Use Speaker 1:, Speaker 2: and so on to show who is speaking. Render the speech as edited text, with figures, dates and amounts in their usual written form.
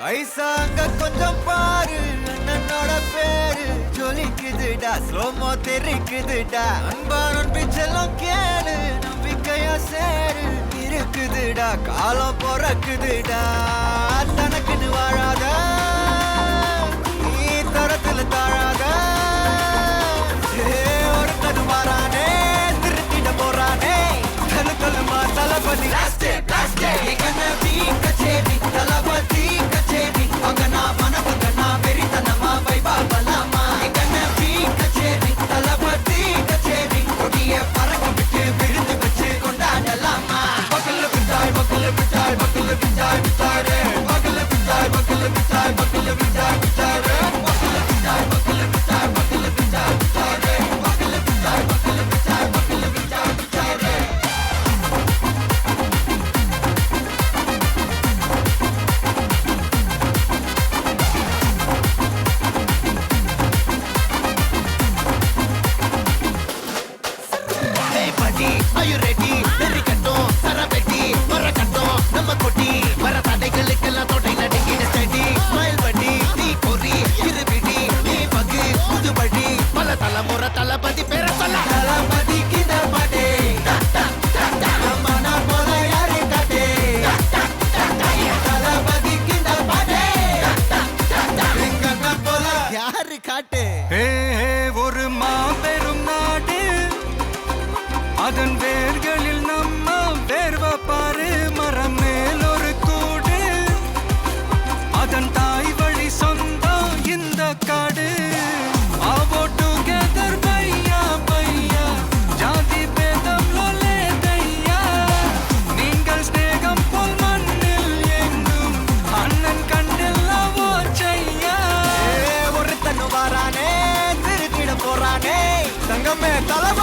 Speaker 1: ஐசாங்க கொஞ்சம் பாரு அண்ணனோட பேரு ஜொலிக்குதுடா ஸ்லோமோ தெரிக்குதுடா அன்பானன் பிச்செல்லாம் கேளு நம்பிக்கையா சேரு இருக்குதுடா காலம் பொறக்குதுடா தனக்குன்னு வாழாத நீ தரத்துல தாழாத ஒருத்தனு மாறானே திருத்திட போறானே தலுக்கலுமா தளபதி கச்சேரி தளபதி கச்சேரி அங்கனா மனபங்கனா வெறித்தனமா வைபா பலாமா கண்ணபி கச்சேரி தளபதி கச்சேரி கொடிய பறக்க விட்டு விழுந்து வச்சு கொண்டாடலாமா பக்கல்ல விட்டாய் பக்கல்ல விட்டாய் பக்கல்ல விட்டாய் விட்டாரே பக்கல்ல விட்டாய் பக்கல்ல விட்டாய் பக்கல்ல விட்டாய் விட்டாரே பக்கல்ல விட்டாய் பக்கல்ல விட்டாய் பக்கல்ல விட்டாய் விட்டாரே பக்கல்ல விட்டாய் பக்கல்ல விட்டாய் பக்கல்ல விட்டாய் விட்டாரே Are you ready? Very கட்டும் சரபெட்டி வர கட்டும் நம்ம கொட்டி வர தடைகளுக்கெல்லாம் தோட்டை நடுங்கிட ஸ்டடி ஸ்மைல் பண்ணி நீ பொறி இருபிடி நீ பகு புதுபடி பல தலைமுறை தளபதி பேர சொல்ல தளபதி கிட்ட பாட்டே நம்மனா போல யாரு காட்டே தளபதி கிட்ட பாட்டே எங்க போல யாரு காட்டே
Speaker 2: ஒரு மாபெரும் நாடு அதன் வேர்களில் நம்ம வேர்வ பாரு மரம் மேல் ஒரு கூடு அதன் தாய் வழி சொந்தம் இந்த காடு ஆவோ டுகெதர் பையா பையா ஜாதி பேதம் லோலே தையா நீங்கள் ஸ்நேகம் போல் மண்ணில் எங்கும் அண்ணன் கண்டில்லாவோ செய்யா
Speaker 1: ஒருத்தனு வாரானே திருத்திட போறானே தங்கமே தளபதி